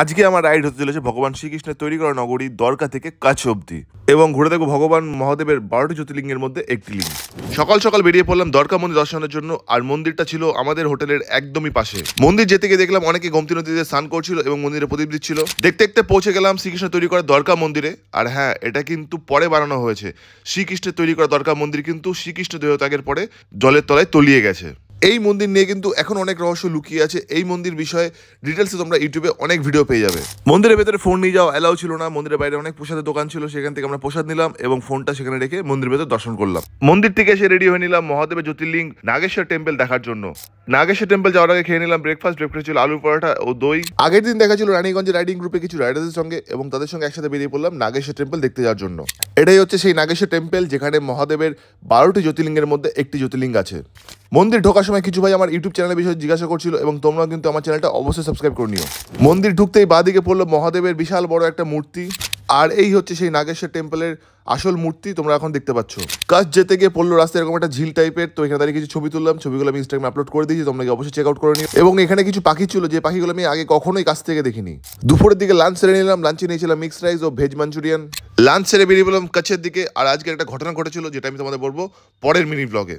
আজকে আমার রাইড হতে চলেছে ভগবান শ্রীকৃষ্ণের তৈরি করা নগরী দ্বারকা থেকে কাছ অব্দি এবং ঘুরে দেখবো ভগবান মহাদেবের 12টি জ্যোতির্লিঙ্গের মধ্যে একটি লিঙ্গ। সকাল সকাল বেরিয়ে পড়লাম দ্বারকা মন্দির দর্শনের জন্য, আর মন্দিরটা ছিল আমাদের হোটেলের একদমই পাশে। মন্দির যেতে গিয়ে দেখলাম অনেকে গোমতী নদীতে স্নান করছিল এবং মন্দিরে প্রদীপ দিচ্ছিল। দেখতে দেখতে পৌঁছে গেলাম শ্রীকৃষ্ণ তৈরি করা দ্বারকা মন্দিরে। আর হ্যাঁ, এটা কিন্তু পরে বানানো হয়েছে। শ্রীকৃষ্ণের তৈরি করা দ্বারকা মন্দির কিন্তু শ্রীকৃষ্ণ দেহত্যাগের পরে জলের তলায় তলিয়ে গেছে। এই মন্দির নিয়ে কিন্তু এখন অনেক রহস্য লুকিয়ে আছে। এই মন্দির বিষয়ে ডিটেলসে তোমরা ইউটিউবে অনেক ভিডিও পেয়ে যাবে। মন্দিরের ভেতরে ফোন নিয়ে যাওয়া অ্যালাউ ছিল না। মন্দিরের বাইরে অনেক প্রসাদের দোকান ছিল, সেখান থেকে আমরা প্রসাদ নিলাম এবং ফোনটা সেখানে রেখে মন্দিরের ভেতর দর্শন করলাম। মন্দির থেকে এসে রেডি হয়ে নিলাম মহাদেবের জ্যোতির্লিঙ্গ নাগেশ্বর টেম্পল দেখার জন্য। নাগেশ্বর টেম্পল যাওয়ার আগে খেয়ে নিলাম ব্রেকফাস্ট ছিল আলু পরোটা ও দই। আগের দিন দেখা ছিল রানীগঞ্জে রাইডিং গ্রুপে কিছু রাইডারদের সঙ্গে এবং তাদের সঙ্গে একসাথে বেরিয়ে পড়লাম নাগেশ্বর টেম্পল দেখতে যাওয়ার জন্য। এটাই হচ্ছে সেই নাগেশ্বর টেম্পল যেখানে মহাদেবের 12টি জ্যোতির্লিঙ্গের মধ্যে একটি জ্যোতির্লিঙ্গ আছে। মন্দির ঢোকার সময় কিছু ভাই আমার ইউটিউব চ্যানেলের বিষয়ে জিজ্ঞাসা করছিল এবং তোমরা কিন্তু আমার চ্যানেলটা অবশ্যই সাবস্ক্রাইব করে নিও। মন্দির ঢুকতেই বাঁদিকে পড়লো মহাদেবের বিশাল বড় একটা মূর্তি, আর এই হচ্ছে সেই নাগেশ্বর টেম্পলের আসল মূর্তি তোমরা এখন দেখতে পাচ্ছ। কাজ যেতে গিয়ে পড়লো রাস্তায় এরকম একটা ঝিল টাইপের, তো এখানে দাঁড়িয়ে কিছু ছবি তুললাম। ছবিগুলো আমি ইনস্টাগ্রামে আপলোড করে দিয়েছি, তোমরা অবশ্যই চেক আউট করে নিও। এবং এখানে কিছু পাখি ছিল যে পাখিগুলো আমি আগে কখনোই কাছ থেকে দেখিনি। দুপুরের দিকে লাঞ্চ সেরে নিলাম। লাঞ্চে নিয়েছিলাম মিক্সড রাইস ও ভেজ মাঞ্চুরিয়ান। লাঞ্চ সেরে বেরিয়ে পড়লাম কাছের দিকে। আর আজকে একটা ঘটনা ঘটেছিল যেটা আমি তোমাদের বলবো পরের মিনি ব্লগে।